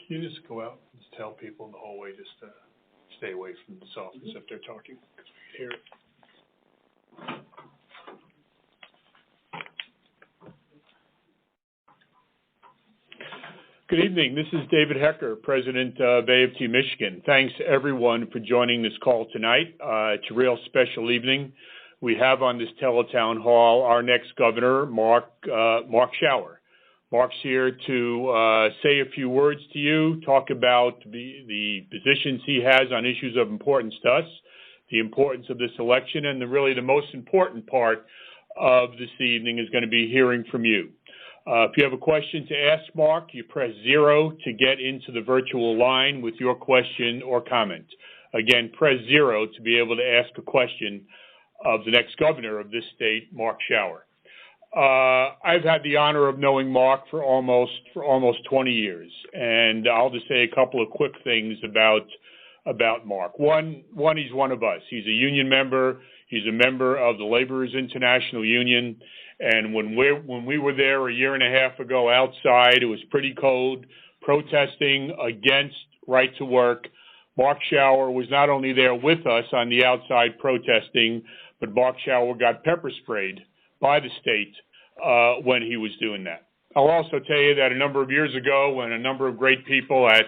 Can you just go out and just tell people in the hallway just to stay away from this office if they're talking, because we can hear it. Good evening. This is David Hecker, President of AFT Michigan. Thanks, everyone, for joining this call tonight. It's a real special evening. We have on this teletown hall our next governor, Mark Schauer. Mark's here to say a few words to you, talk about the positions he has on issues of importance to us, the importance of this election, and really the most important part of this evening is going to be hearing from you. If you have a question to ask Mark, you press 0 to get into the virtual line with your question or comment. Again, press 0 to be able to ask a question of the next governor of this state, Mark Schauer. I've had the honor of knowing Mark for almost 20 years, and I'll just say a couple of quick things about Mark. One, he's one of us. He's a union member. He's a member of the Laborers International Union, and when we were there a year and a half ago outside, it was pretty cold, protesting against right to work. Mark Schauer was not only there with us on the outside protesting, but Mark Schauer got pepper sprayed by the state when he was doing that. I'll also tell you that a number of years ago, when a number of great people at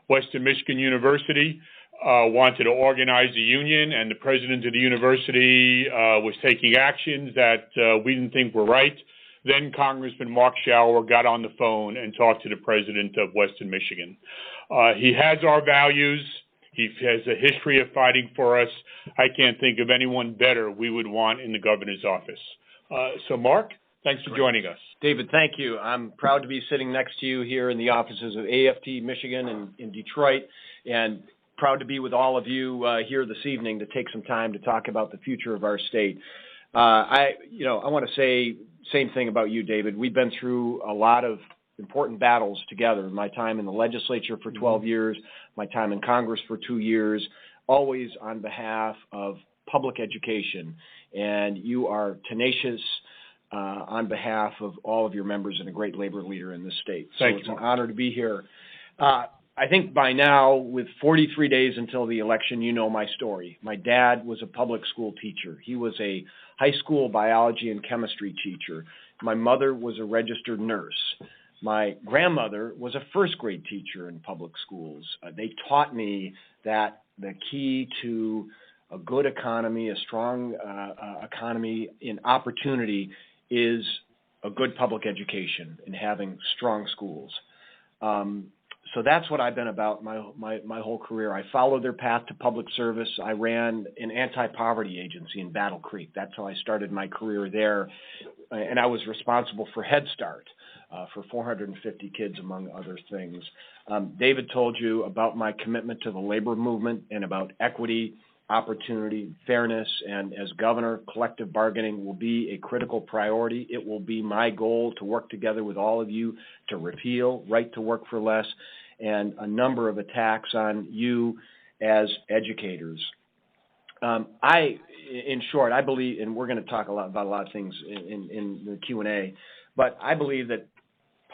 Western Michigan University wanted to organize a union, and the president of the university was taking actions that we didn't think were right, then Congressman Mark Schauer got on the phone and talked to the president of Western Michigan. He has our values. He has a history of fighting for us. I can't think of anyone better we would want in the governor's office. So, Mark, thanks for joining us. David, thank you. I'm proud to be sitting next to you here in the offices of AFT Michigan in Detroit, and proud to be with all of you here this evening to take some time to talk about the future of our state. I want to say same thing about you, David. We've been through a lot of important battles together. My time in the legislature for 12 years, my time in Congress for 2 years, always on behalf of public education. And you are tenacious on behalf of all of your members and a great labor leader in this state. So it's an honor to be here. I think by now, with 43 days until the election, you know my story. My dad was a public school teacher. He was a high school biology and chemistry teacher. My mother was a registered nurse. My grandmother was a first grade teacher in public schools. They taught me that the key to a good economy, a strong economy in opportunity is a good public education and having strong schools. So that's what I've been about my whole career. I followed their path to public service. I ran an anti-poverty agency in Battle Creek. That's how I started my career there. And I was responsible for Head Start for 450 kids, among other things. David told you about my commitment to the labor movement and about equity, opportunity, fairness, and as governor, collective bargaining will be a critical priority. It will be my goal to work together with all of you to repeal right to work for less and a number of attacks on you as educators. In short, I believe, and we're going to talk about a lot of things in the Q&A, but I believe that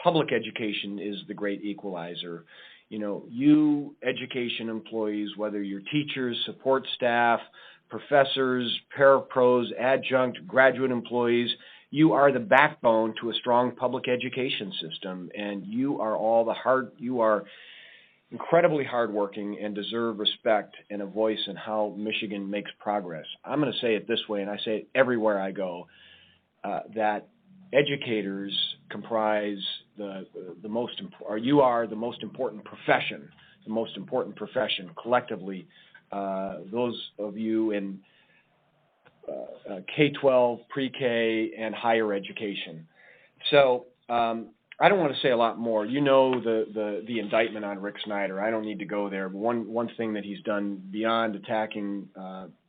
public education is the great equalizer. You know, you education employees, whether you're teachers, support staff, professors, parapros, adjunct, graduate employees, you are the backbone to a strong public education system, and you are incredibly hardworking and deserve respect and a voice in how Michigan makes progress. I'm going to say it this way, and I say it everywhere I go, that educators comprise you are the most important profession, collectively. Those of you in K-12, pre-K, and higher education. So I don't want to say a lot more. You know the indictment on Rick Snyder. I don't need to go there. But one thing that he's done beyond attacking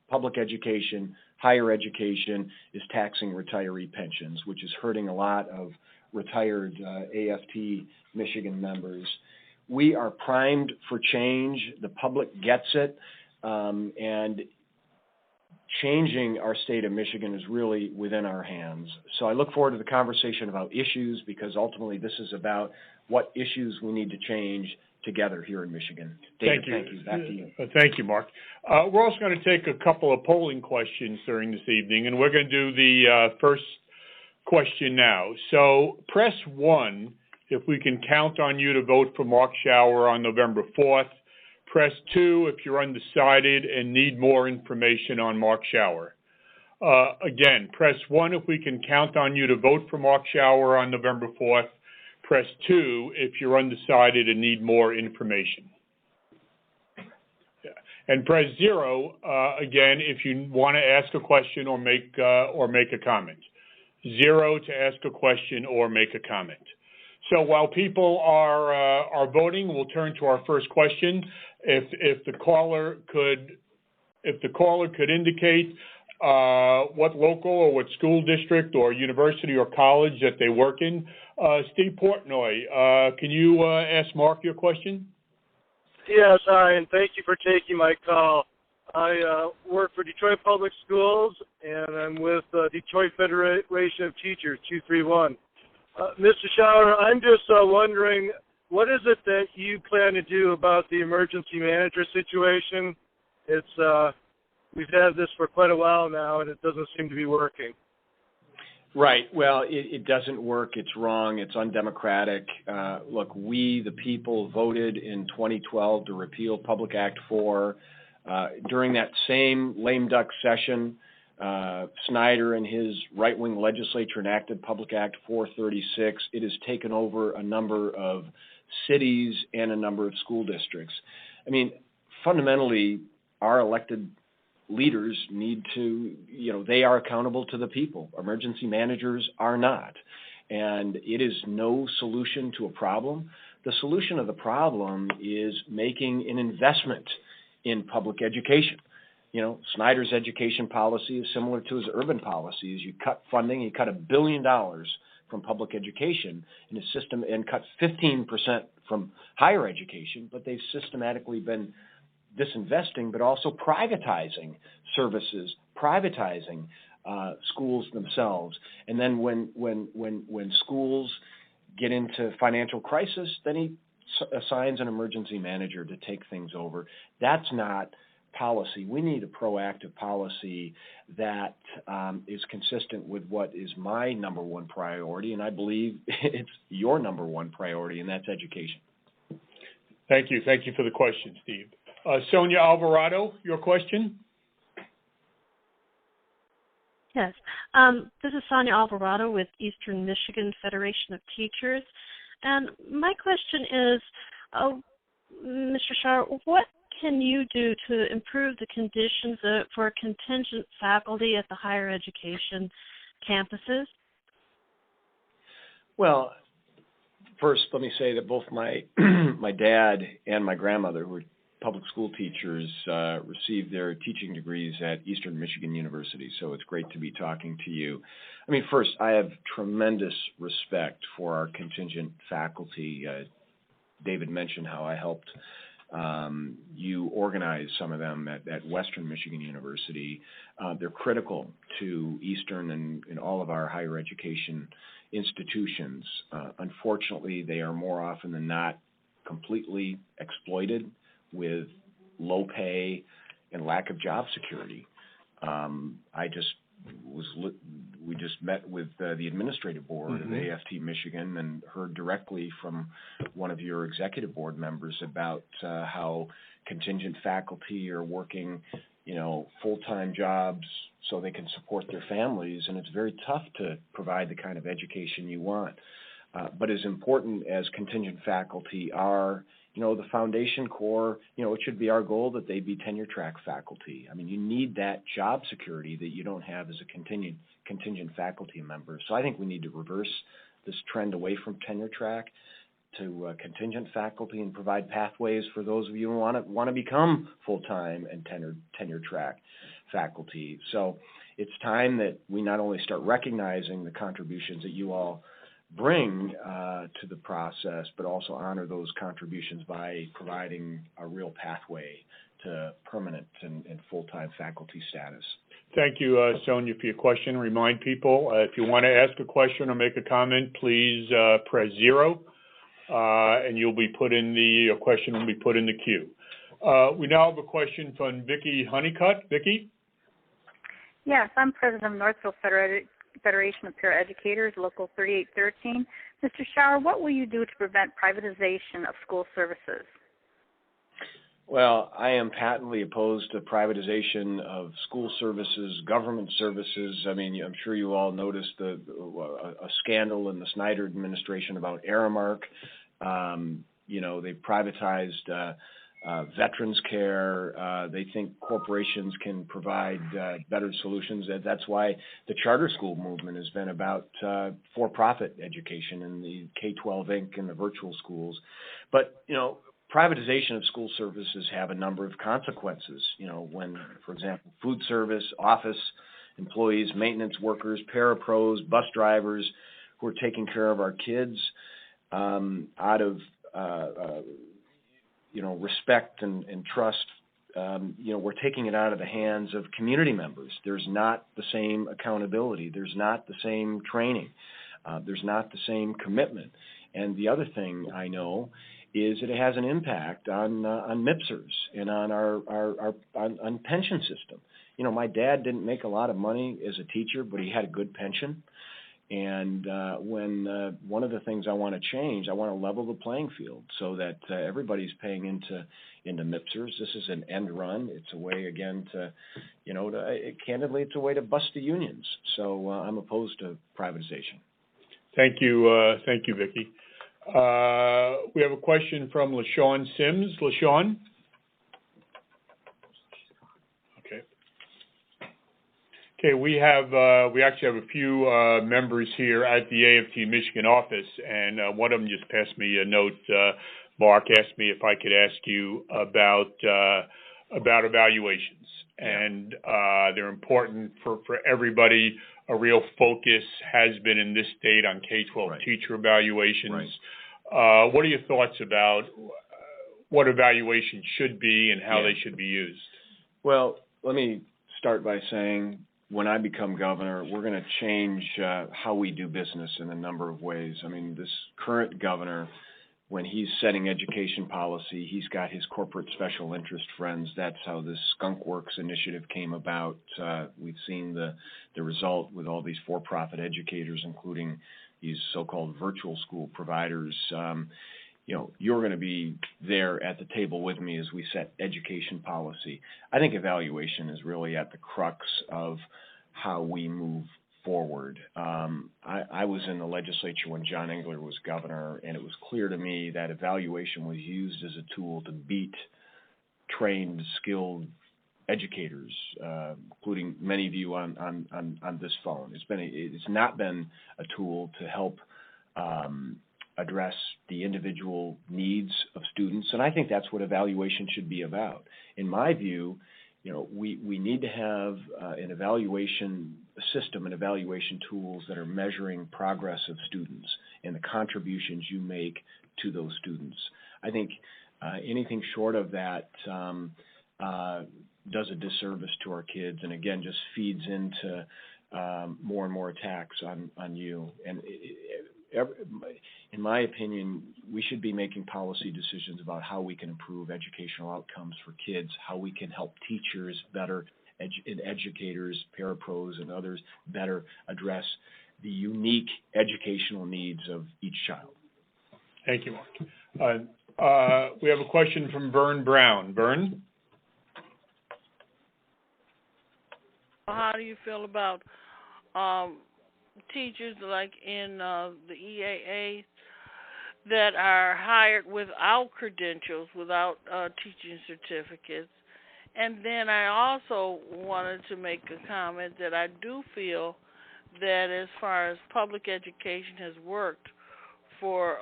public education, higher education, is taxing retiree pensions, which is hurting a lot of retired AFT Michigan members. We are primed for change. The public gets it. And changing our state of Michigan is really within our hands. So I look forward to the conversation about issues, because ultimately this is about what issues we need to change together here in Michigan. David, thank you. Back to you. Thank you, Mark. We're also going to take a couple of polling questions during this evening, and we're going to do the first question now. So press 1 if we can count on you to vote for Mark Schauer on November 4th. Press 2 if you're undecided and need more information on Mark Schauer. Again, press 1 if we can count on you to vote for Mark Schauer on November 4th. Press 2 if you're undecided and need more information. And press 0 again if you want to ask a question or make a comment. 0 to ask a question or make a comment. So while people are voting, we'll turn to our first question. If the caller could indicate what local or what school district or university or college that they work in. Steve Portnoy, can you ask Mark your question? Yes, hi, and thank you for taking my call. I work for Detroit Public Schools, and I'm with Detroit Federation of Teachers, 231. Mr. Schauer, I'm just wondering, what is it that you plan to do about the emergency manager situation? We've had this for quite a while now, and it doesn't seem to be working. Right. Well, it doesn't work. It's wrong. It's undemocratic. Look, we, the people, voted in 2012 to repeal Public Act 4. During that same lame duck session, Snyder and his right-wing legislature enacted Public Act 436. It has taken over a number of cities and a number of school districts. I mean, fundamentally, our elected leaders need to, they are accountable to the people. Emergency managers are not. And it is no solution to a problem. The solution of the problem is making an investment in public education. Snyder's education policy is similar to his urban policies. You cut funding, you cut $1 billion from public education in a system and cut 15% from higher education, but they've systematically been disinvesting, but also privatizing services, privatizing schools themselves. And then when schools get into financial crisis, then he assigns an emergency manager to take things over. That's not policy. We need a proactive policy that is consistent with what is my number one priority, and I believe it's your number one priority, and that's education. Thank you. Thank you for the question, Steve. Sonia Alvarado, your question? Yes. This is Sonia Alvarado with Eastern Michigan Federation of Teachers. And my question is, Mr. Schauer, what can you do to improve the conditions for contingent faculty at the higher education campuses? Well, first, let me say that both my my dad and my grandmother, who were public school teachers, received their teaching degrees at Eastern Michigan University, so it's great to be talking to you. I mean, first, I have tremendous respect for our contingent faculty. David mentioned how I helped you organize some of them at Western Michigan University. They're critical to Eastern and all of our higher education institutions. Unfortunately, they are more often than not completely exploited with low pay and lack of job security. We just met with the administrative board of AFT Michigan and heard directly from one of your executive board members about how contingent faculty are working, full-time jobs so they can support their families, and it's very tough to provide the kind of education you want. But as important as contingent faculty are, the foundation core, it should be our goal that they be tenure track faculty. I mean, you need that job security that you don't have as a contingent faculty member. So I think we need to reverse this trend away from tenure track to contingent faculty and provide pathways for those of you who want to become full-time and tenure track faculty. So it's time that we not only start recognizing the contributions that you all bring to the process, but also honor those contributions by providing a real pathway to permanent and full-time faculty status. Thank you, Sonia, for your question. Remind people, if you want to ask a question or make a comment, please press 0. and you'll be put in your question will be put in the queue. We now have a question from Vicki Honeycutt. Vicki? Yes, I'm president of Northville Federation of Paraeducators, Local 3813. Mr. Schauer, what will you do to prevent privatization of school services? Well, I am patently opposed to privatization of school services, government services. I mean, I'm sure you all noticed a scandal in the Snyder administration about Aramark. They privatized veterans care. They think corporations can provide better solutions. That's why the charter school movement has been about for-profit education and the K-12 Inc. and the virtual schools. But, privatization of school services have a number of consequences. When, for example, food service, office employees, maintenance workers, parapros, bus drivers who are taking care of our kids out of respect and trust, we're taking it out of the hands of community members. There's not the same accountability. There's not the same training. There's not the same commitment. And the other thing I know is that it has an impact on MIPSers and on our pension system. My dad didn't make a lot of money as a teacher, but he had a good pension. And when one of the things I want to change, I want to level the playing field so that everybody's paying into MIPSers. This is an end run. It's a way, again, candidly, it's a way to bust the unions. So I'm opposed to privatization. Thank you, Vicki. We have a question from LaShawn Sims. LaShawn? Okay, we actually have a few members here at the AFT Michigan office, and one of them just passed me a note. Mark asked me if I could ask you about evaluations, and they're important for everybody. A real focus has been in this state on K-12 teacher evaluations. Right. What are your thoughts about what evaluations should be and how they should be used? Well, let me start by saying, when I become governor, we're going to change how we do business in a number of ways. I mean, this current governor, when he's setting education policy, he's got his corporate special interest friends. That's how this Skunk Works initiative came about. We've seen the result with all these for-profit educators, including these so-called virtual school providers. You're going to be there at the table with me as we set education policy. I think evaluation is really at the crux of how we move forward. I was in the legislature when John Engler was governor, and it was clear to me that evaluation was used as a tool to beat trained, skilled educators, including many of you on this phone. It's not been a tool to help address the individual needs of students, and I think that's what evaluation should be about. In my view, we need to have an evaluation system and evaluation tools that are measuring progress of students and the contributions you make to those students. I think anything short of that does a disservice to our kids, and again, just feeds into more and more attacks on you. And in my opinion, we should be making policy decisions about how we can improve educational outcomes for kids, how we can help teachers better, and educators, parapros, and others better address the unique educational needs of each child. Thank you, Mark. We have a question from Vern Brown. Vern? How do you feel about teachers like in the EAA that are hired without credentials, without teaching certificates? And then I also wanted to make a comment that I do feel that as far as public education has worked for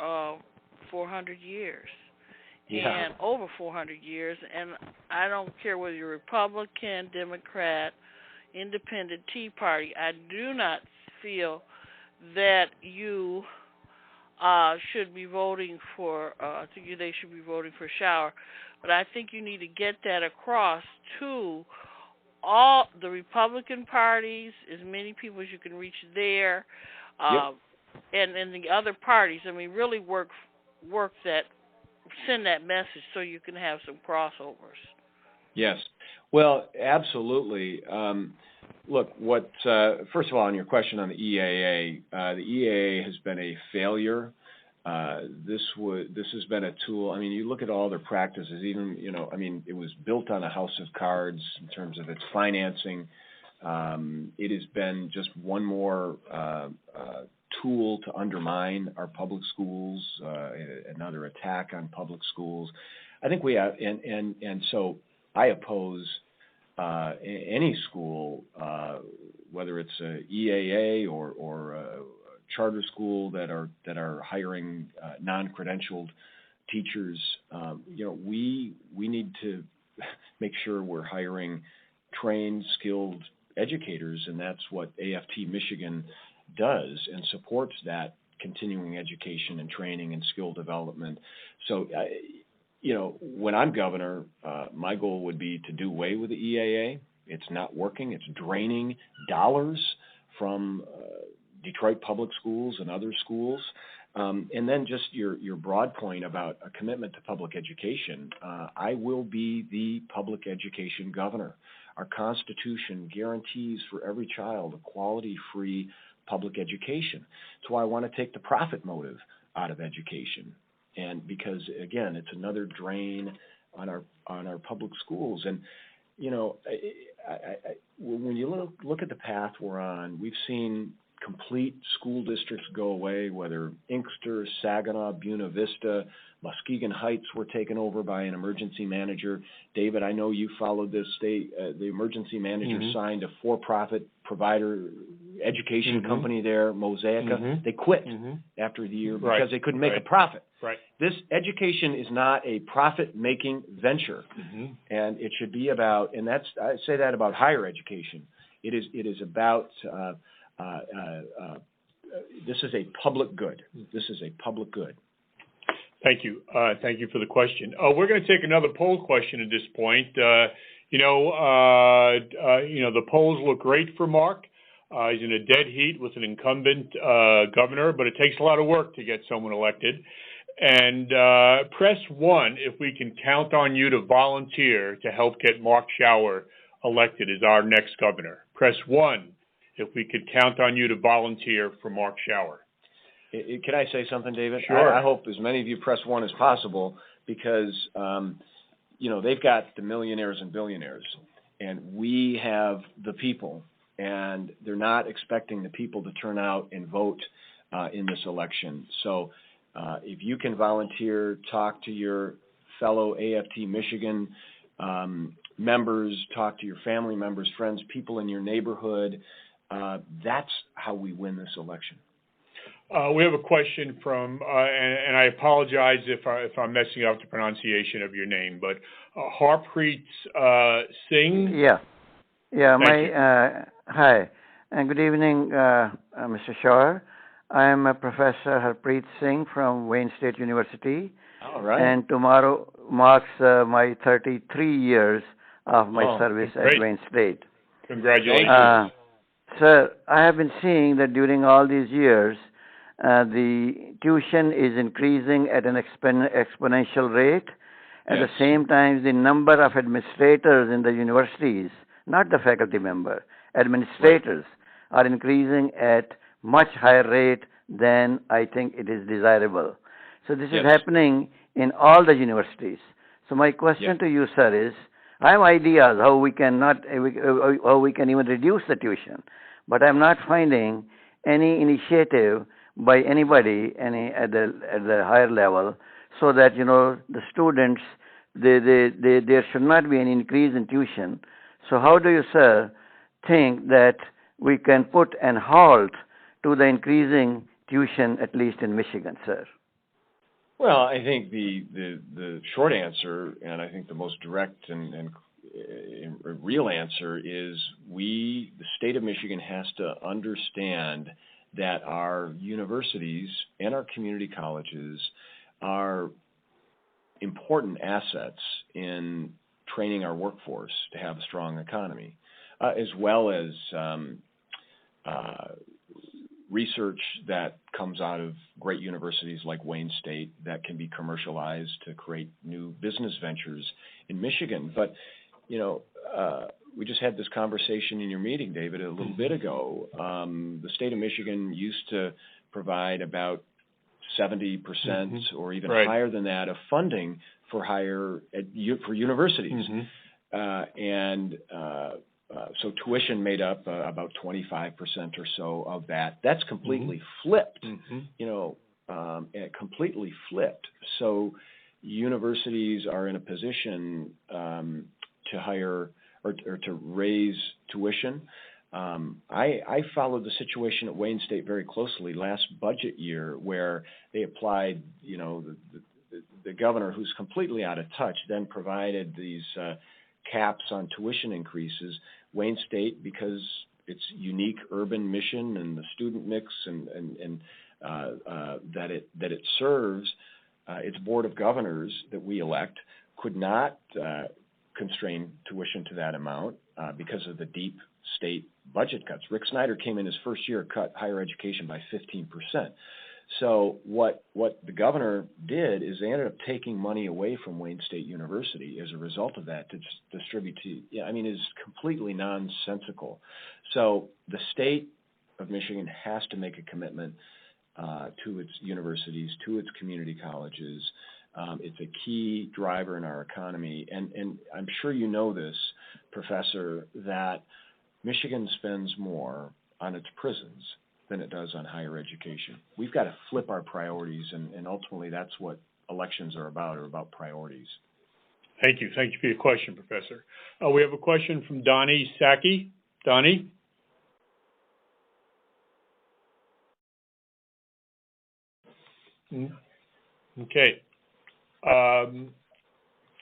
400 years, and over 400 years, and I don't care whether you're Republican, Democrat, Independent, Tea Party, I do not feel that you should be voting for, I think they should be voting for Schauer, but I think you need to get that across to all the Republican parties, as many people as you can reach there, and the other parties. I mean, really work send that message so you can have some crossovers. Yes. Well, absolutely. Look, first of all, on your question on the EAA has been a failure. This has been a tool. I mean, you look at all their practices, even, it was built on a house of cards in terms of its financing. It has been just one more tool to undermine our public schools, another attack on public schools. I think we have, and so I oppose any school, whether it's a EAA or a charter school that are hiring non-credentialed teachers. We need to make sure we're hiring trained, skilled educators, and that's what AFT Michigan does and supports that continuing education and training and skill development. So, when I'm governor, my goal would be to do away with the EAA. It's not working. It's draining dollars from Detroit public schools and other schools. And then just your broad point about a commitment to public education. I will be the public education governor. Our Constitution guarantees for every child a quality-free public education. That's why I want to take the profit motive out of education. And because, again, it's another drain on our public schools. And, when you look at the path we're on, we've seen complete school districts go away, whether Inkster, Saginaw, Buena Vista, Muskegon Heights were taken over by an emergency manager. David, I know you followed this state. The emergency manager signed a for-profit provider education company there, Mosaica. They quit after the year because they couldn't make a profit. Right. This education is not a profit-making venture, and it should be about, and I say that about higher education. It is about this is a public good. This is a public good. Thank you. Thank you for the question. We're going to take another poll question at this point. The polls look great for Mark. He's in a dead heat with an incumbent governor, but it takes a lot of work to get someone elected. And press 1 if we can count on you to volunteer to help get Mark Schauer elected as our next governor. Press 1 if we could count on you to volunteer for Mark Schauer. Can I say something, David? Sure. I hope as many of you press 1 as possible because, they've got the millionaires and billionaires, and we have the people, and they're not expecting the people to turn out and vote in this election. So if you can volunteer, talk to your fellow AFT Michigan members, talk to your family members, friends, people in your neighborhood. That's how we win this election. We have a question from, and I apologize if I'm messing up the pronunciation of your name, but Harpreet Singh. Yeah. Thank you. Hi, and good evening, Mr. Schauer. I am a Professor Harpreet Singh from Wayne State University. All right. And tomorrow marks my 33 years of my service at Wayne State. Congratulations. Sir, I have been seeing that during all these years, the tuition is increasing at an exponential rate. At the same time, the number of administrators in the universities, not the faculty member, administrators are increasing at much higher rate than I think it is desirable. So this is happening in all the universities. So my question to you, sir, is I have ideas how we can even reduce the tuition, but I'm not finding any initiative by anybody at the higher level, so that the students there should not be any increase in tuition. So how do you, sir, think that we can put an halt to the increasing tuition, at least in Michigan, sir? Well, I think the short answer, and I think the most direct and real answer is the state of Michigan has to understand that our universities and our community colleges are important assets in training our workforce to have a strong economy, as well as research that comes out of great universities like Wayne State that can be commercialized to create new business ventures in Michigan. But, we just had this conversation in your meeting, David, a little bit ago. The state of Michigan used to provide about 70% or even higher than that of funding for for universities. So tuition made up about 25% or so of that. That's completely flipped, completely flipped. So universities are in a position to hire or to raise tuition. I followed the situation at Wayne State very closely last budget year, where they applied, the governor, who's completely out of touch, then provided these caps on tuition increases. Wayne State, because its unique urban mission and the student mix and that it serves, its board of governors that we elect could not constrain tuition to that amount because of the deep state budget cuts. Rick Snyder came in his first year, cut higher education by 15%. So what the governor did is they ended up taking money away from Wayne State University as a result of that to distribute to, is completely nonsensical. So the state of Michigan has to make a commitment to its universities, to its community colleges. It's a key driver in our economy. And I'm sure you know this, Professor, that Michigan spends more on its prisons than it does on higher education. We've got to flip our priorities, and ultimately that's what elections are about priorities. Thank you. Thank you for your question, Professor. We have a question from Donnie Saki. Donnie? Okay.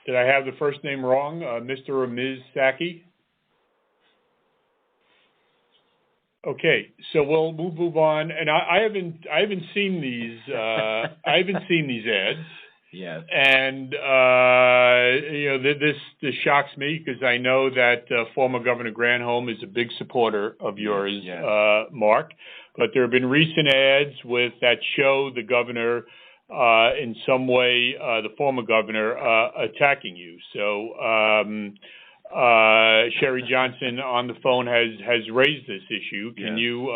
Did I have the first name wrong? Mr. or Ms. Saki? Okay, so we'll move on. And I haven't seen these ads. Yes. And this shocks me, because I know that former Governor Granholm is a big supporter of yours, yes. Mark. But there have been recent ads that show the governor, in some way, the former governor, attacking you. So Sherry Johnson on the phone has raised this issue. Can you?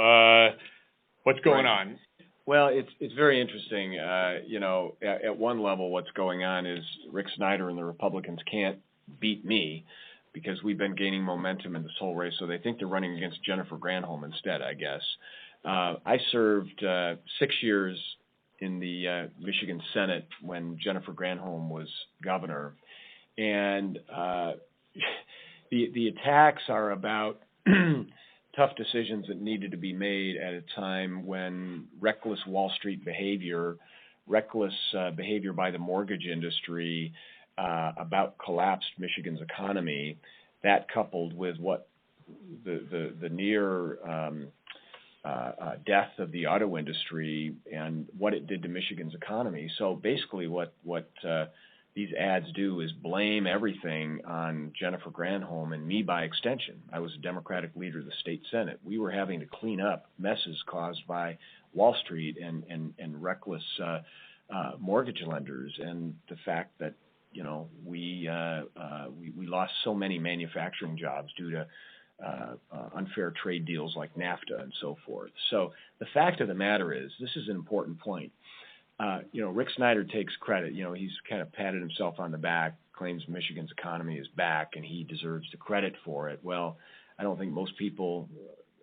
What's going on? Well, it's very interesting. At one level, what's going on is Rick Snyder and the Republicans can't beat me because we've been gaining momentum in this whole race. So they think they're running against Jennifer Granholm instead, I guess. I served 6 years in the Michigan Senate when Jennifer Granholm was governor, and the attacks are about tough decisions that needed to be made at a time when reckless Wall Street behavior, reckless behavior by the mortgage industry about collapsed Michigan's economy, that coupled with what the near death of the auto industry and what it did to Michigan's economy. So basically what these ads do is blame everything on Jennifer Granholm and me by extension. I was a Democratic leader of the state Senate. We were having to clean up messes caused by Wall Street and reckless mortgage lenders, and the fact that we lost so many manufacturing jobs due to unfair trade deals like NAFTA and so forth. So the fact of the matter is, this is an important point. Rick Snyder takes credit. He's kind of patted himself on the back, claims Michigan's economy is back, and he deserves the credit for it. Well, I don't think most people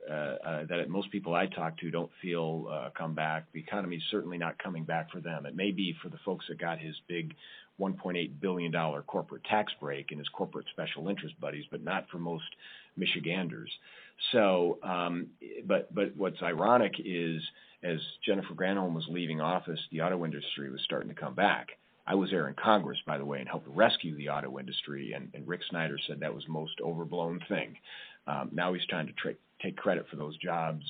I talk to don't feel come back. The economy is certainly not coming back for them. It may be for the folks that got his big $1.8 billion corporate tax break and his corporate special interest buddies, but not for most Michiganders. So, but what's ironic is, as Jennifer Granholm was leaving office, the auto industry was starting to come back. I was there in Congress, by the way, and helped rescue the auto industry, and Rick Snyder said that was the most overblown thing. Now he's trying to take credit for those jobs.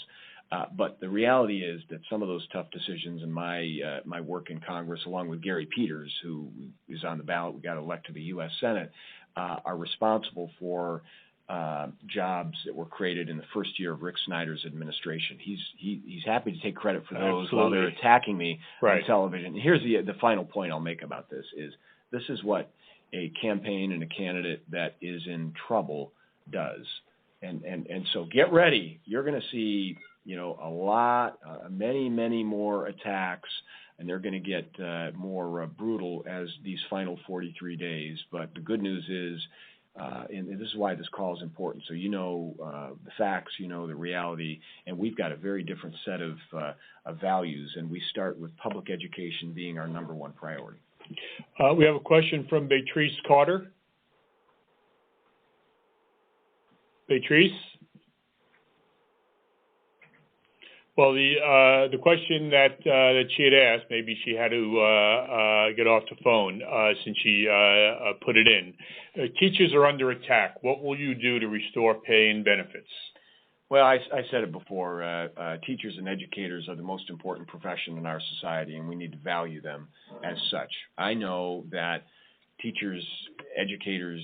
But the reality is that some of those tough decisions in my work in Congress, along with Gary Peters, who is on the ballot, we got elected to the U.S. Senate, are responsible for jobs that were created in the first year of Rick Snyder's administration. He's happy to take credit for those while they're attacking me on television. Here's the final point I'll make about this is what a campaign and a candidate that is in trouble does. And so get ready. You're going to see, a lot, many more attacks, and they're going to get more brutal as these final 43 days. But the good news is, and this is why this call is important. So the facts, the reality, and we've got a very different set of values, and we start with public education being our number one priority. We have a question from Beatrice Carter. Beatrice? Well, the question that she had asked, maybe she had to get off the phone since she put it in. Teachers are under attack. What will you do to restore pay and benefits? Well, I said it before. Teachers and educators are the most important profession in our society, and we need to value them as such. I know that teachers, educators,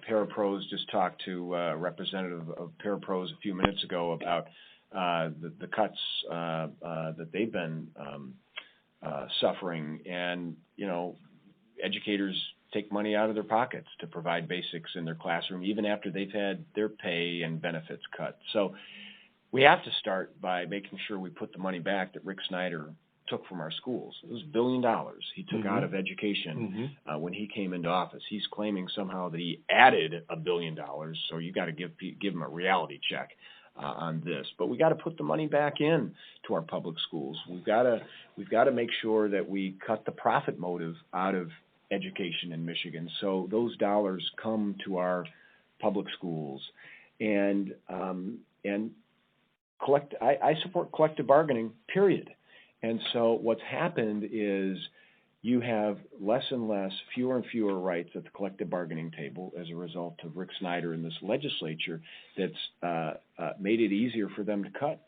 parapros, just talked to a representative of parapros a few minutes ago about the cuts that they've been suffering, and educators take money out of their pockets to provide basics in their classroom, even after they've had their pay and benefits cut. So we have to start by making sure we put the money back that Rick Snyder took from our schools. It was $1 billion he took out of education when he came into office. He's claiming somehow that he added $1 billion, so you got to give him a reality check on this. But we got to put the money back in to our public schools. We've got to make sure that we cut the profit motive out of education in Michigan, so those dollars come to our public schools. And I support collective bargaining, period. And so what's happened is you have less and less, fewer and fewer rights at the collective bargaining table as a result of Rick Snyder and this legislature that's made it easier for them to cut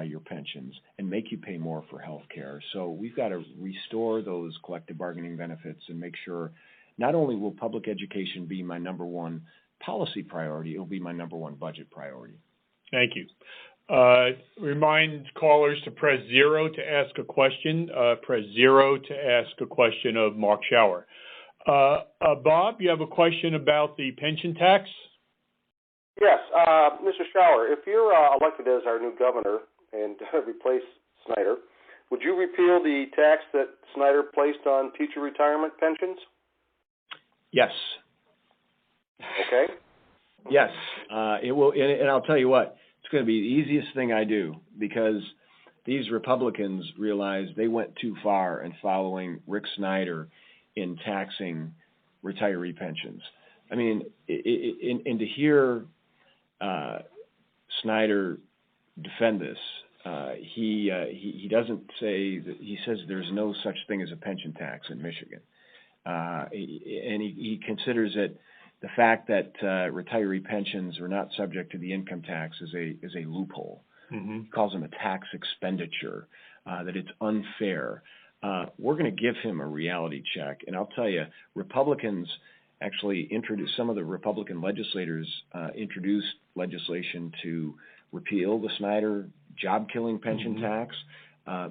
your pensions and make you pay more for health care. So we've got to restore those collective bargaining benefits and make sure not only will public education be my number one policy priority, it'll be my number one budget priority. Thank you. Remind callers to press 0 to ask a question. Press 0 to ask a question of Mark Schauer. Bob, you have a question about the pension tax? Yes, Mr. Schauer, if you're elected as our new governor and replace Snyder, would you repeal the tax that Snyder placed on teacher retirement pensions? Yes. Okay. Yes, it will, and I'll tell you what. It's going to be the easiest thing I do, because these Republicans realize they went too far in following Rick Snyder in taxing retiree pensions. I mean, and to hear Snyder defend this, he doesn't say that, he says there's no such thing as a pension tax in Michigan, and he considers it. The fact that retiree pensions are not subject to the income tax is a loophole. He calls them a tax expenditure, that it's unfair. We're going to give him a reality check. And I'll tell you, Republicans actually some of the Republican legislators introduced legislation to repeal the Snyder job-killing pension tax.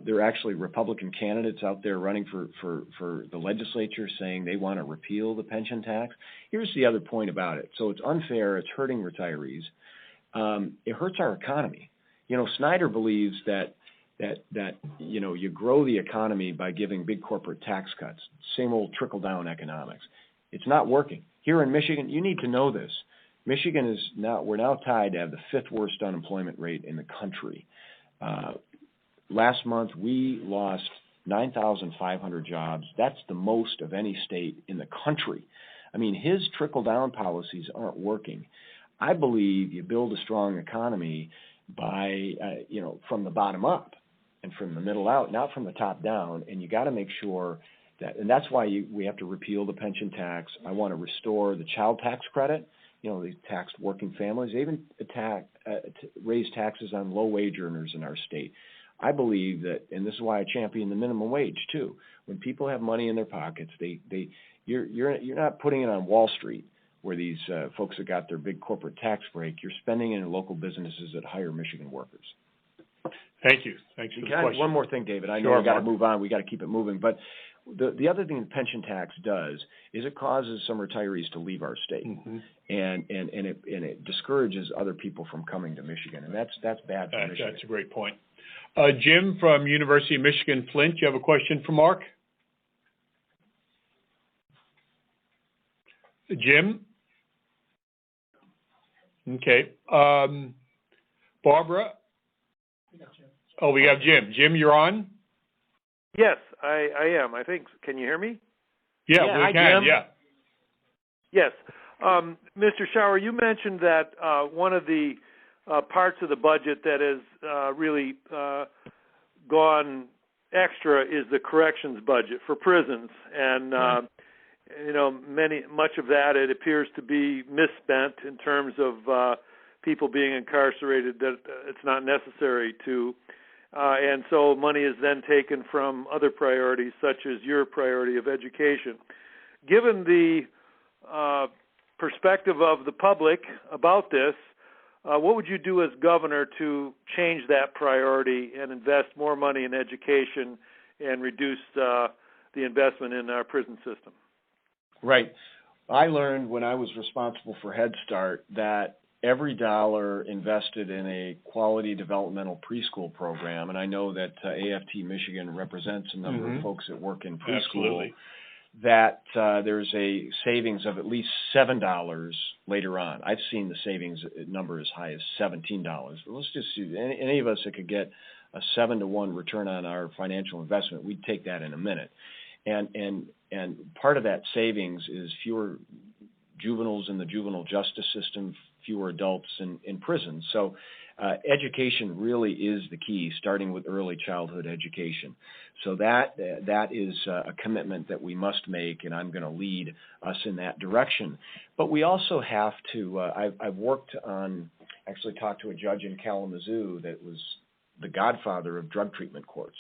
There are actually Republican candidates out there running for the legislature saying they want to repeal the pension tax. Here's the other point about it. So it's unfair. It's hurting retirees. It hurts our economy. Snyder believes that you grow the economy by giving big corporate tax cuts. Same old trickle-down economics. It's not working. Here in Michigan, you need to know this. Michigan we're now tied to have the 5th worst unemployment rate in the country. Last month, we lost 9,500 jobs. That's the most of any state in the country. I mean, his trickle-down policies aren't working. I believe you build a strong economy by, from the bottom up and from the middle out, not from the top down. And you got to make sure that, and that's why we have to repeal the pension tax. I want to restore the child tax credit. They taxed working families. They even raised taxes on low-wage earners in our state. I believe that, and this is why I champion the minimum wage too. When people have money in their pockets, you're not putting it on Wall Street where these folks that got their big corporate tax break, you're spending it in local businesses that hire Michigan workers. Thank you. Thanks for the question. One more thing, David. I know Sure, we got to Mark. move on. We got to keep it moving. But the other thing the pension tax does is it causes some retirees to leave our state, Mm-hmm. and it discourages other people from coming to Michigan, and that's bad for Michigan. That's a great point. Jim from University of Michigan Flint, you have a question for Mark? Jim? Okay. Barbara? Oh, we have Jim. Jim, you're on? Yes, I am. I think. Can you hear me? Yeah, hi, we can. Jim. Yeah. Yes. Mr. Schauer, you mentioned that one of the parts of the budget that has really gone extra is the corrections budget for prisons, and much of that, it appears to be misspent in terms of people being incarcerated that it's not necessary to. And so money is then taken from other priorities, such as your priority of education. Given the perspective of the public about this, what would you do as governor to change that priority and invest more money in education and reduce the investment in our prison system? Right. I learned when I was responsible for Head Start that every dollar invested in a quality developmental preschool program, and I know that AFT Michigan represents a number Mm-hmm. of folks that work in preschool, Absolutely. that there's a savings of at least $7 later on. I've seen the savings number as high as $17. But let's just see, any of us that could get a 7-to-1 return on our financial investment, we'd take that in a minute. And part of that savings is fewer juveniles in the juvenile justice system, fewer adults in prison. So education really is the key, starting with early childhood education. So that is a commitment that we must make, and I'm going to lead us in that direction. But we also have to, I've worked on, actually talked to a judge in Kalamazoo that was the godfather of drug treatment courts.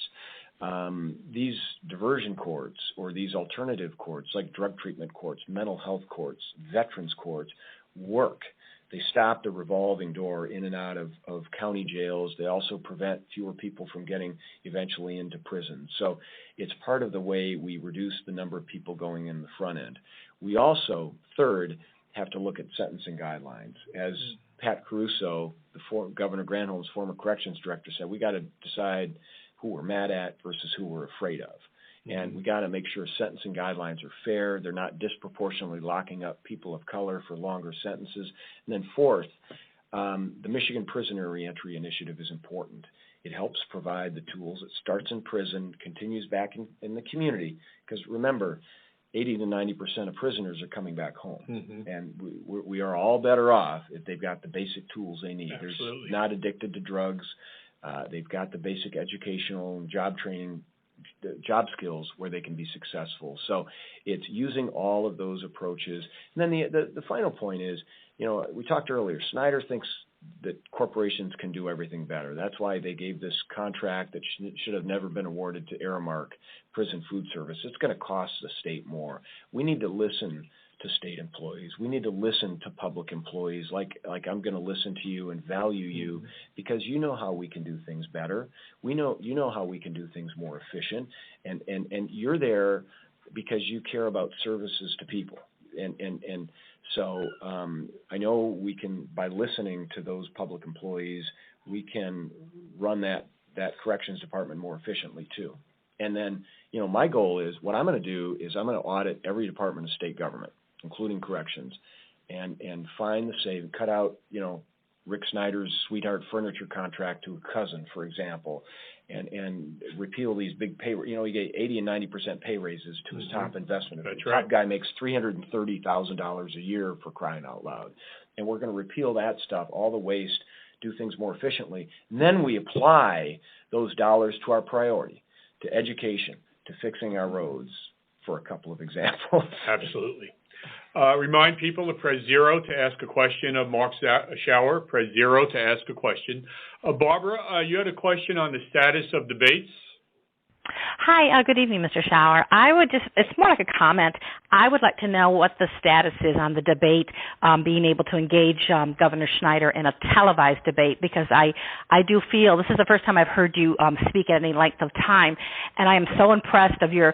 These diversion courts or these alternative courts like drug treatment courts, mental health courts, veterans courts work. They stop the revolving door in and out of county jails. They also prevent fewer people from getting eventually into prison. So it's part of the way we reduce the number of people going in the front end. We also, third, have to look at sentencing guidelines. As Pat Caruso, Governor Granholm's former corrections director, said, we got to decide who we're mad at versus who we're afraid of. And we got to make sure sentencing guidelines are fair. They're not disproportionately locking up people of color for longer sentences. And then fourth, the Michigan Prisoner Reentry Initiative is important. It helps provide the tools. It starts in prison, continues back in the community. Because remember, 80 to 90% of prisoners are coming back home. Mm-hmm. And we are all better off if they've got the basic tools they need. Absolutely. They're not addicted to drugs. They've got the basic educational and job training, job skills where they can be successful. So it's using all of those approaches. And then the final point is, we talked earlier, Snyder thinks that corporations can do everything better. That's why they gave this contract that should have never been awarded to Aramark Prison Food Service. It's going to cost the state more. We need to listen to state employees. We need to listen to public employees like I'm going to listen to you and value you, because you know how we can do things better. You know how we can do things more efficient, and you're there because you care about services to people. And so I know we can, by listening to those public employees, we can run that corrections department more efficiently too. And then, my goal is, what I'm going to do is I'm going to audit every department of state government, including corrections, and find the saving, cut out, Rick Snyder's sweetheart furniture contract to a cousin, for example, and repeal these big pay, you get 80 and 90% pay raises to his top investment. That's the right. top guy makes $330,000 a year, for crying out loud. And we're going to repeal that stuff, all the waste, do things more efficiently. And then we apply those dollars to our priority, to education, to fixing our roads, for a couple of examples. Absolutely. Remind people to press 0 to ask a question of Mark Schauer. Press 0 to ask a question. Barbara, you had a question on the status of debates? Hi, good evening, Mr. Schauer. It's more like a comment. I would like to know what the status is on the debate, being able to engage Governor Snyder in a televised debate, because I do feel this is the first time I've heard you speak at any length of time, and I am so impressed of your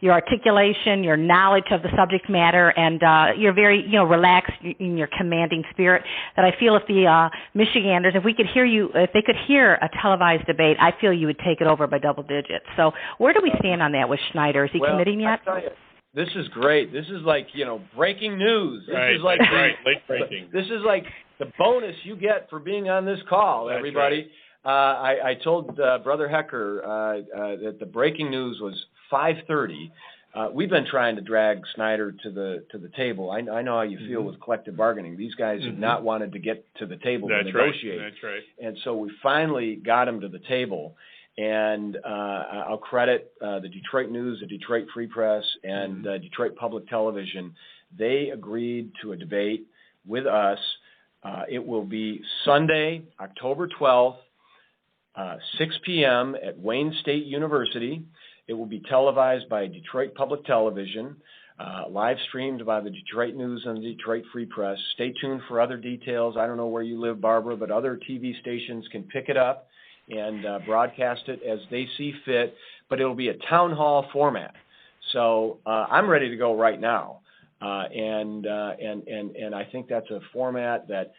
articulation, your knowledge of the subject matter, and you're very, relaxed in your commanding spirit, that I feel if the Michiganders, if they could hear a televised debate, I feel you would take it over by double digits. So where do we stand on that with Schneider? Is he committing yet? This is great. This is like, breaking news. This is like late breaking. This is like the bonus you get for being on this call, That's everybody. Right. I told Brother Hecker that the breaking news was 5:30. We've been trying to drag Snyder to the table. I know how you feel with collective bargaining. These guys have not wanted to get to the table to negotiate. That's right. And so we finally got him to the table. And I'll credit the Detroit News, the Detroit Free Press, and Detroit Public Television. They agreed to a debate with us. It will be Sunday, October 12th, 6 p.m. at Wayne State University. It will be televised by Detroit Public Television, live streamed by the Detroit News and the Detroit Free Press. Stay tuned for other details. I don't know where you live, Barbara, but other TV stations can pick it up and broadcast it as they see fit, but it'll be a town hall format. So I'm ready to go right now, and I think that's a format that,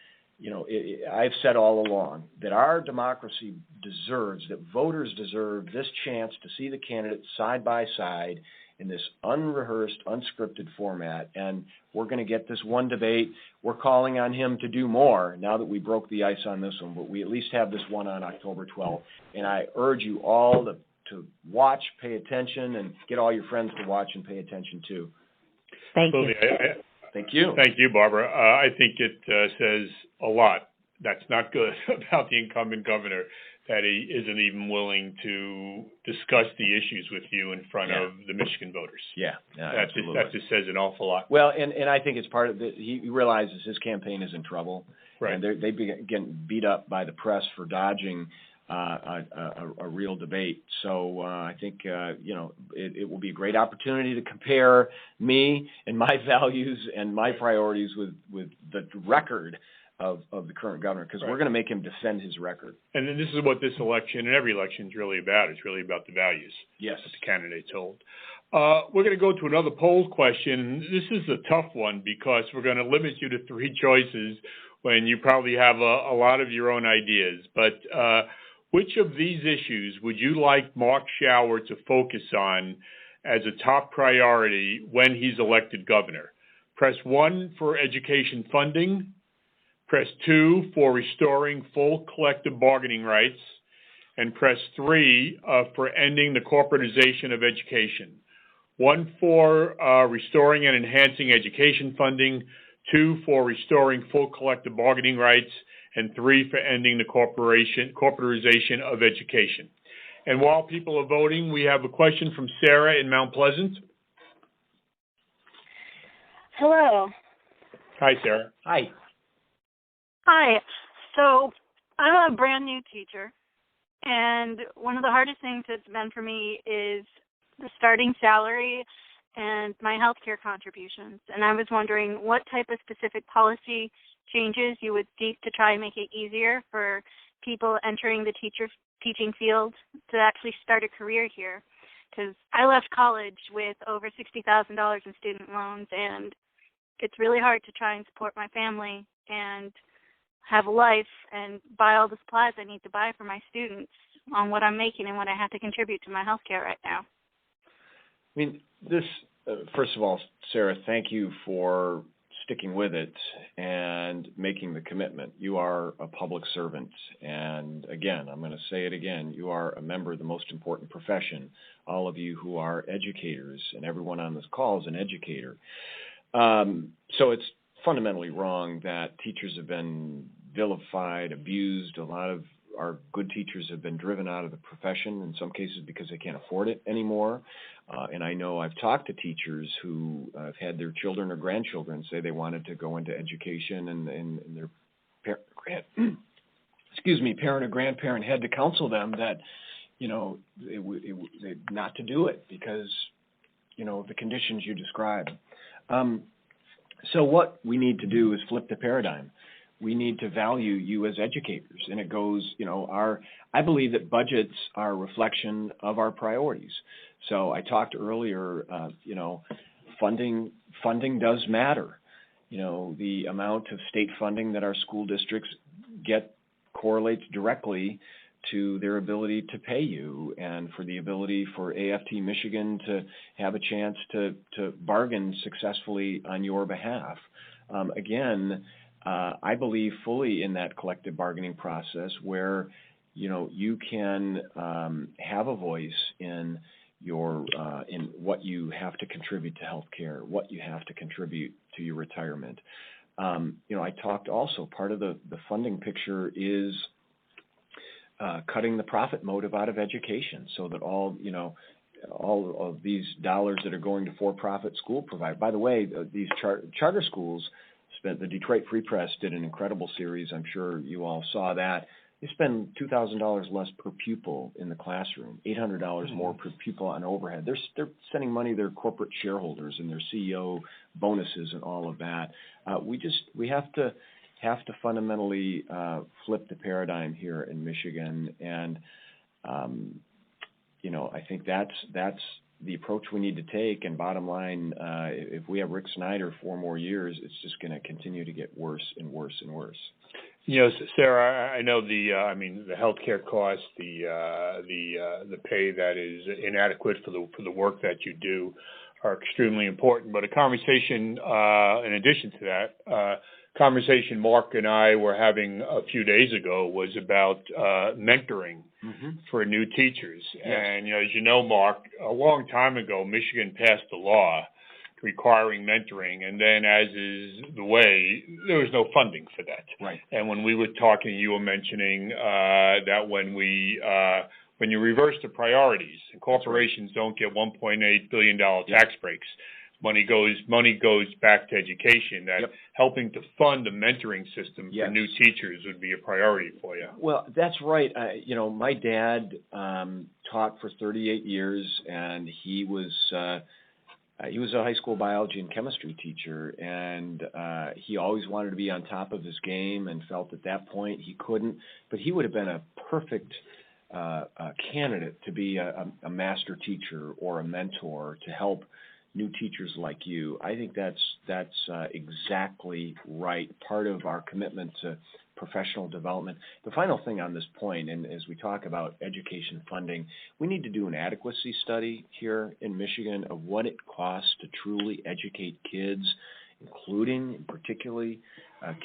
I've said all along that our democracy deserves, that voters deserve this chance to see the candidates side by side in this unrehearsed, unscripted format, and we're going to get this one debate. We're calling on him to do more now that we broke the ice on this one, but we at least have this one on October 12th, and I urge you all to watch, pay attention, and get all your friends to watch and pay attention too. Thank you. Thank you. Thank you, Barbara. I think it says a lot. That's not good about the incumbent governor, that he isn't even willing to discuss the issues with you in front of the Michigan voters. Absolutely. That just says an awful lot. Well, and I think it's part of he realizes his campaign is in trouble. Right. And they've been getting beat up by the press for dodging a real debate. So I think, it will be a great opportunity to compare me and my values and my priorities with the record of the current governor, because we're going to make him defend his record. And then this is what this election and every election is really about. It's really about the values that the candidates hold. We're going to go to another poll question. This is a tough one because we're going to limit you to 3 choices when you probably have a lot of your own ideas. But which of these issues would you like Mark Schauer to focus on as a top priority when he's elected governor? Press 1 for education funding. Press 2 for restoring full collective bargaining rights. And press 3 for ending the corporatization of education. 1 for restoring and enhancing education funding. 2 for restoring full collective bargaining rights. And 3 for ending the corporatization of education. And while people are voting, we have a question from Sarah in Mount Pleasant. Hello. Hi, Sarah. Hi. Hi. So I'm a brand new teacher, and one of the hardest things it's been for me is the starting salary and my health care contributions. And I was wondering what type of specific policy changes you would seek to try and make it easier for people entering the teaching field to actually start a career here. Because I left college with over $60,000 in student loans, and it's really hard to try and support my family and have a life and buy all the supplies I need to buy for my students on what I'm making and what I have to contribute to my health care right now. I mean, this, first of all, Sarah, thank you for sticking with it and making the commitment. You are a public servant. And again, I'm going to say it again, you are a member of the most important profession. All of you who are educators, and everyone on this call is an educator. So it's fundamentally wrong that teachers have been vilified, abused. A lot of our good teachers have been driven out of the profession, in some cases because they can't afford it anymore. And I know I've talked to teachers who have had their children or grandchildren say they wanted to go into education, and their parent or grandparent had to counsel them that not to do it because, the conditions you described. So what we need to do is flip the paradigm. We need to value you as educators, and it goes, I believe that budgets are a reflection of our priorities. So I talked earlier, funding does matter. The amount of state funding that our school districts get correlates directly to their ability to pay you and for the ability for AFT Michigan to have a chance to bargain successfully on your behalf. Again, I believe fully in that collective bargaining process where, you can have a voice in your in what you have to contribute to healthcare, what you have to contribute to your retirement. I talked also, part of the funding picture is cutting the profit motive out of education so that all of these dollars that are going to for-profit school providers. By the way, these charter schools the Detroit Free Press did an incredible series. I'm sure you all saw that. They spend $2,000 less per pupil in the classroom, $800 more per pupil on overhead. They're sending money to their corporate shareholders and their CEO bonuses and all of that. We have to fundamentally flip the paradigm here in Michigan, and I think that's the approach we need to take. And bottom line, if we have Rick Snyder 4 more years, it's just going to continue to get worse and worse and worse. Sarah, I know the healthcare costs, the pay that is inadequate for the work that you do are extremely important. But a conversation, in addition to that, conversation Mark and I were having a few days ago was about mentoring for new teachers. Yes. And as you know, Mark, a long time ago, Michigan passed a law requiring mentoring, and then, as is the way, there was no funding for that. Right. And when we were talking, you were mentioning that when you reverse the priorities, and corporations don't get $1.8 billion tax breaks. Money goes back to education. That helping to fund a mentoring system for new teachers would be a priority for you. Well, that's right. My dad taught for 38 years, and he was a high school biology and chemistry teacher, and he always wanted to be on top of his game and felt at that point he couldn't. But he would have been a perfect candidate to be a master teacher or a mentor to help new teachers like you. I think that's exactly right. Part of our commitment to professional development. The final thing on this point, and as we talk about education funding, we need to do an adequacy study here in Michigan of what it costs to truly educate kids, including particularly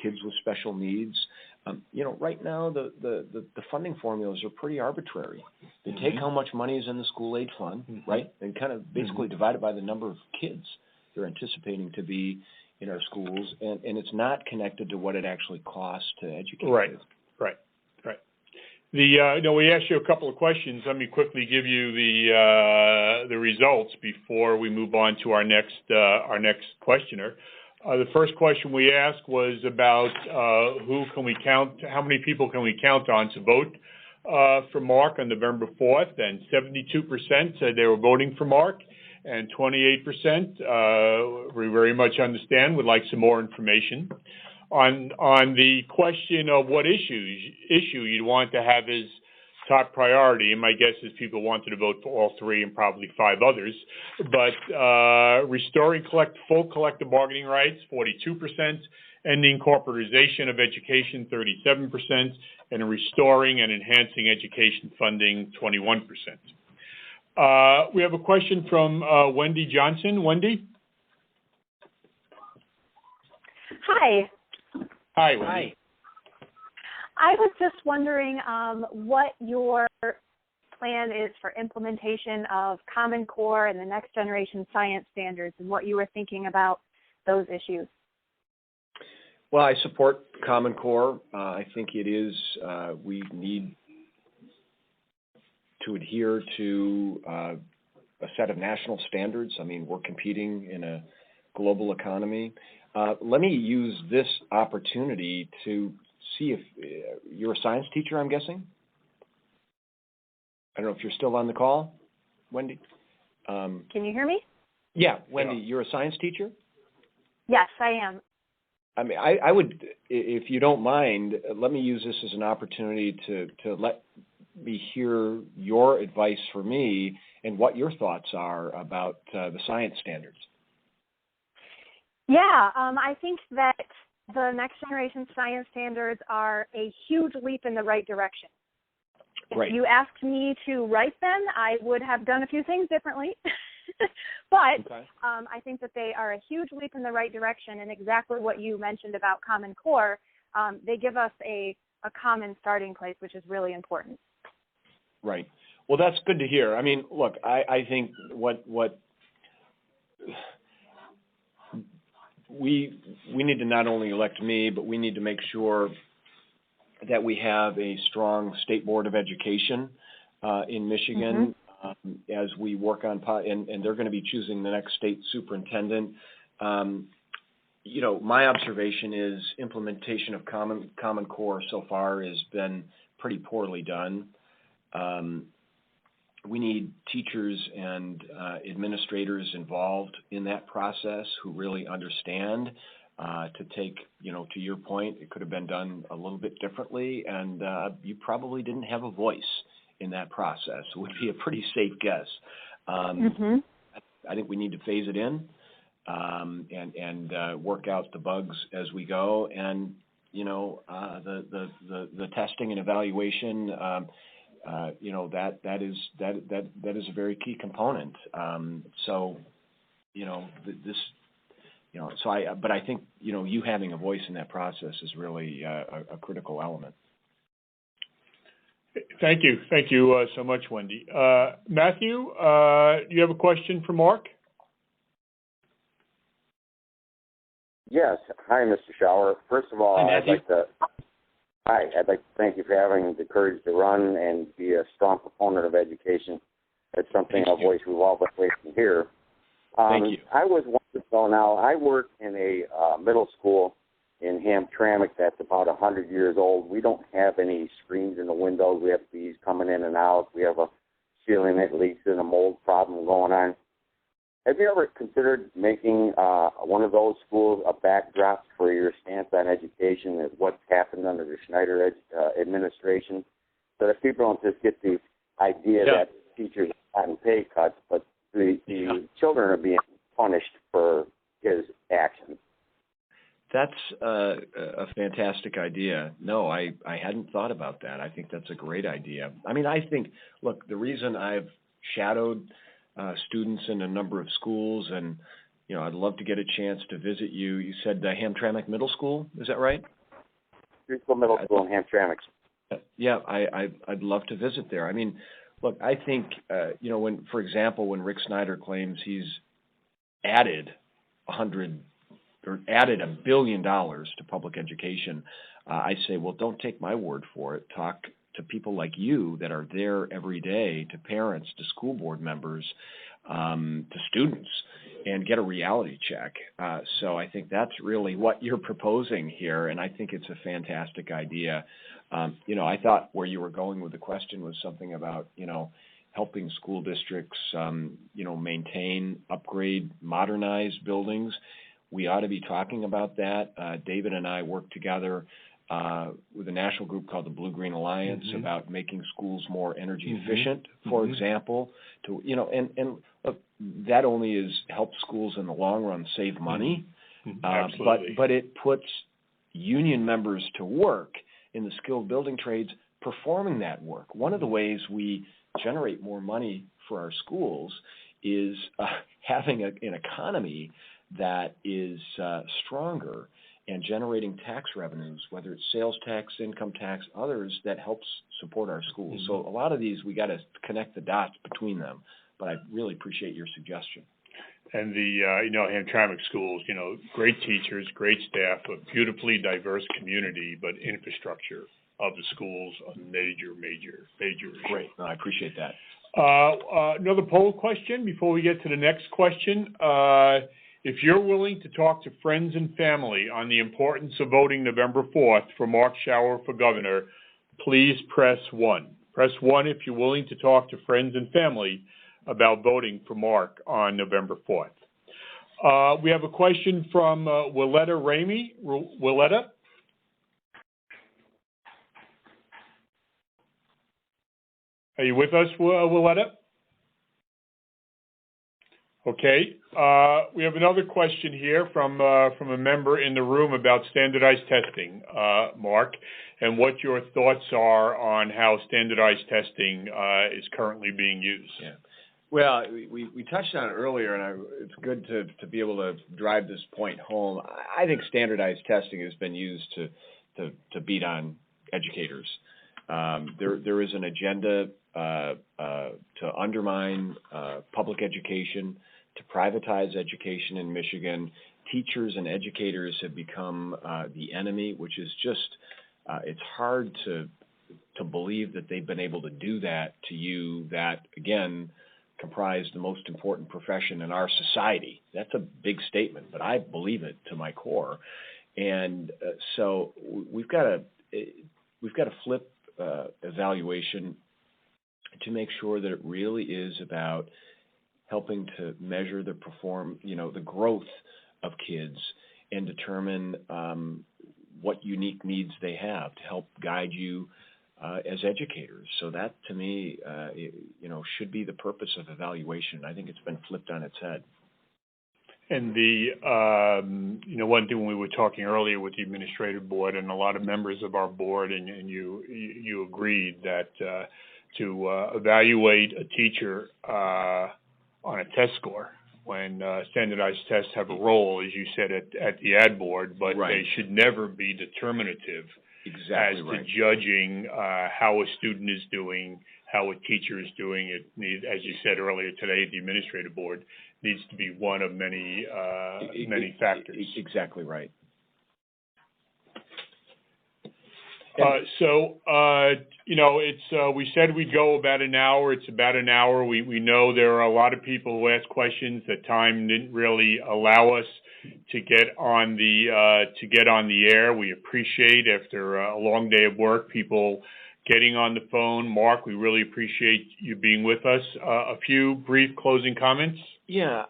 kids with special needs. Right now the funding formulas are pretty arbitrary. They take how much money is in the school aid fund, right, and kind of basically divide it by the number of kids they're anticipating to be in our schools, and it's not connected to what it actually costs to educate kids. Right. We asked you a couple of questions. Let me quickly give you the results before we move on to our next questioner. The first question we asked was about how many people can we count on to vote for Mark on November 4th, and 72% said they were voting for Mark, and 28% we very much understand, would like some more information. On the question of what issue you'd want to have as top priority, and my guess is people wanted to vote for all 3 and probably 5 others, but restoring full collective bargaining rights, 42%, ending corporatization of education, 37%, and restoring and enhancing education funding, 21%. We have a question from Wendy Johnson. Wendy? Hi. Hi, Wendy. I was just wondering what your plan is for implementation of Common Core and the next generation science standards, and what you were thinking about those issues. Well, I support Common Core. I think it is, we need to adhere to a set of national standards. I mean, we're competing in a global economy. Let me use this opportunity to see if you're a science teacher, I'm guessing? I don't know if you're still on the call, Wendy. Can you hear me? Yeah, Wendy, you're a science teacher? Yes, I am. I mean, I would, if you don't mind, let me use this as an opportunity to let me hear your advice for me and what your thoughts are about the science standards. Yeah, I think that the next generation science standards are a huge leap in the right direction. Right. If you asked me to write them, I would have done a few things differently. But Okay. I think that they are a huge leap in the right direction, and exactly what you mentioned about Common Core, they give us a common starting place, which is really important. Right. Well, that's good to hear. I mean, look, I think what we need to not only elect me, but we need to make sure that we have a strong state board of education in Michigan as we work on, and they're going to be choosing the next state superintendent. You know, my observation is implementation of Common Core so far has been pretty poorly done. We need teachers and administrators involved in that process who really understand to take, you know, to your point, it could have been done a little bit differently, and you probably didn't have a voice in that process. It would be a pretty safe guess. I think we need to phase it in and work out the bugs as we go, and you know, the testing and evaluation. You know, that is a very key component. So, you know, this, you know, so but I think, you know, you having a voice in that process is really a critical element. Thank you so much, Wendy. Matthew, do you have a question for Mark? Yes. Hi, Mr. Schauer. First of all, Hi, Matthew. I'd like to thank you for having the courage to run and be a strong proponent of education. That's something a voice we've all been waiting to hear. Thank you. I was wondering, so now I work in a middle school in Hamtramck that's about 100 years old. We don't have any screens in the windows. We have bees coming in and out. We have a ceiling that leaks and a mold problem going on. Have you ever considered making one of those schools a backdrop for your stance on education and what's happened under the Schneider administration, so that people don't just get the idea that teachers have gotten pay cuts, but the children are being punished for his actions? That's a fantastic idea. No, I hadn't thought about that. I think that's a great idea. I mean, I think, look, the reason I've shadowed students in a number of schools, and you know, I'd love to get a chance to visit you. You said Hamtramck Middle School, is that right? Middle School in Hamtramck. Yeah, I'd love to visit there. I mean, look, I think you know, when, for example, when Rick Snyder claims he's added $1 billion to public education, I say, well, don't take my word for it. Talk to people like you that are there every day, to parents, to school board members, to students, and get a reality check. So I think that's really what you're proposing here, and I think it's a fantastic idea. You know, I thought where you were going with the question was something about, you know, helping school districts, you know, maintain, upgrade, modernize buildings. We ought to be talking about that. David and I work together with a national group called the Blue Green Alliance about making schools more energy efficient, for example. To, you know, and look, that only is help schools in the long run save money, but it puts union members to work in the skilled building trades performing that work. One of the ways we generate more money for our schools is having an economy that is stronger and generating tax revenues, whether it's sales tax, income tax, others, that helps support our schools. So a lot of these, we got to connect the dots between them, but I really appreciate your suggestion. And the, you know, Hamtramck schools, you know, great teachers, great staff, a beautifully diverse community, but infrastructure of the schools, a major issue. Great, no, I appreciate that. Another poll question before we get to the next question. If you're willing to talk to friends and family on the importance of voting November 4th for Mark Schauer for governor, please press 1. Press 1 if you're willing to talk to friends and family about voting for Mark on November 4th. We have a question from Willetta Ramey. Willetta? Are you with us, Willetta? Okay. We have another question here from a member in the room about standardized testing, Mark, and what your thoughts are on how standardized testing is currently being used. Yeah. Well, we touched on it earlier, and it's good to be able to drive this point home. I think standardized testing has been used to beat on educators. There is an agenda to undermine public education, to privatize education in Michigan. Teachers and educators have become the enemy, which is just it's hard to believe that they've been able to do that to you that, again, comprise the most important profession in our society. That's a big statement, but I believe it to my core. And so we've got to flip evaluation to make sure that it really is about helping to measure the the growth of kids and determine what unique needs they have to help guide you as educators. So that, to me, should be the purpose of evaluation. I think it's been flipped on its head. And one thing we were talking earlier with the administrative board and a lot of members of our board, and you agreed that to evaluate a teacher on a test score when standardized tests have a role, as you said at the ad board, but they should never be determinative as to judging how a student is doing, how a teacher is doing. It needs, as you said earlier today, the administrative board needs to be one of many factors. Exactly right. We said we'd go about an hour. It's about an hour. We know there are a lot of people who ask questions. The time didn't really allow us to get on the air. We appreciate, after a long day of work, people getting on the phone. Mark, we really appreciate you being with us. A few brief closing comments? Yeah,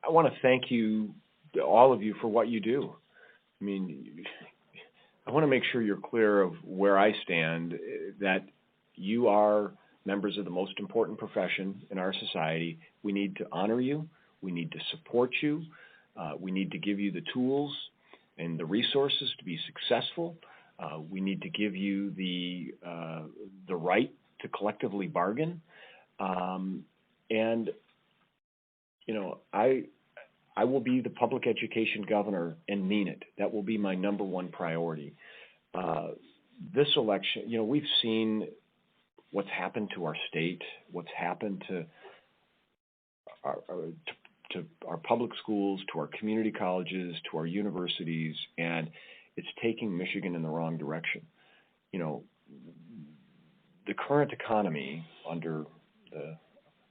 I want to thank you, all of you, for what you do. I mean, I want to make sure you're clear of where I stand, that you are members of the most important profession in our society. We need to honor you. We need to support you. We need to give you the tools and the resources to be successful. We need to give you the right to collectively bargain. I will be the public education governor and mean it. That will be my number one priority. This election, we've seen what's happened to our state, what's happened to our public schools, to our community colleges, to our universities, and it's taking Michigan in the wrong direction. The current economy under the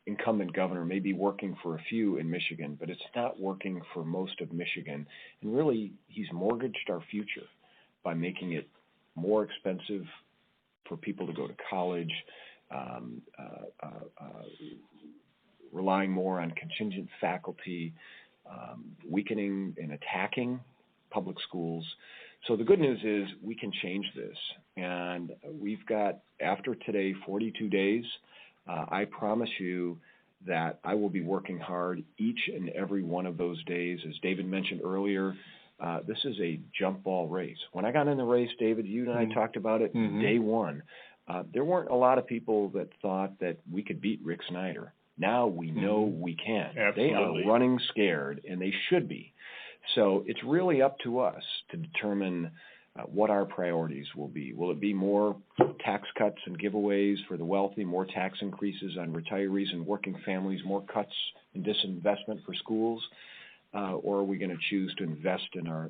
incumbent governor may be working for a few in Michigan, but it's not working for most of Michigan. And really, he's mortgaged our future by making it more expensive for people to go to college, relying more on contingent faculty, weakening and attacking public schools. So the good news is we can change this. And we've got, after today, 42 days. I promise you that I will be working hard each and every one of those days. As David mentioned earlier, this is a jump ball race. When I got in the race, David, you and I talked about it day one. There weren't a lot of people that thought that we could beat Rick Snyder. Now we know we can. Absolutely. They are running scared, and they should be. So it's really up to us to determine what our priorities will be. Will it be more tax cuts and giveaways for the wealthy, more tax increases on retirees and working families, more cuts and disinvestment for schools? Or are we going to choose to invest in our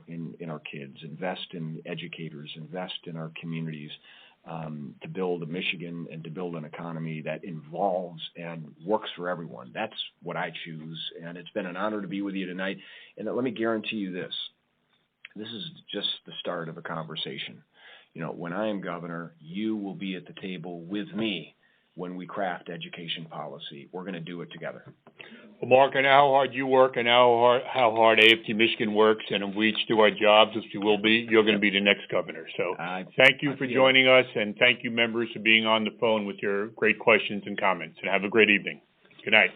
kids, invest in educators, invest in our communities, to build a Michigan and to build an economy that involves and works for everyone? That's what I choose, and it's been an honor to be with you tonight. And let me guarantee you this. This is just the start of a conversation. when I am governor, you will be at the table with me when we craft education policy. We're going to do it together. Well, Mark, I know how hard you work and how hard AFT Michigan works, and if we each do our jobs, as we will be, you're going to be the next governor. So thank you for joining us, and thank you, members, for being on the phone with your great questions and comments, and have a great evening. Good night.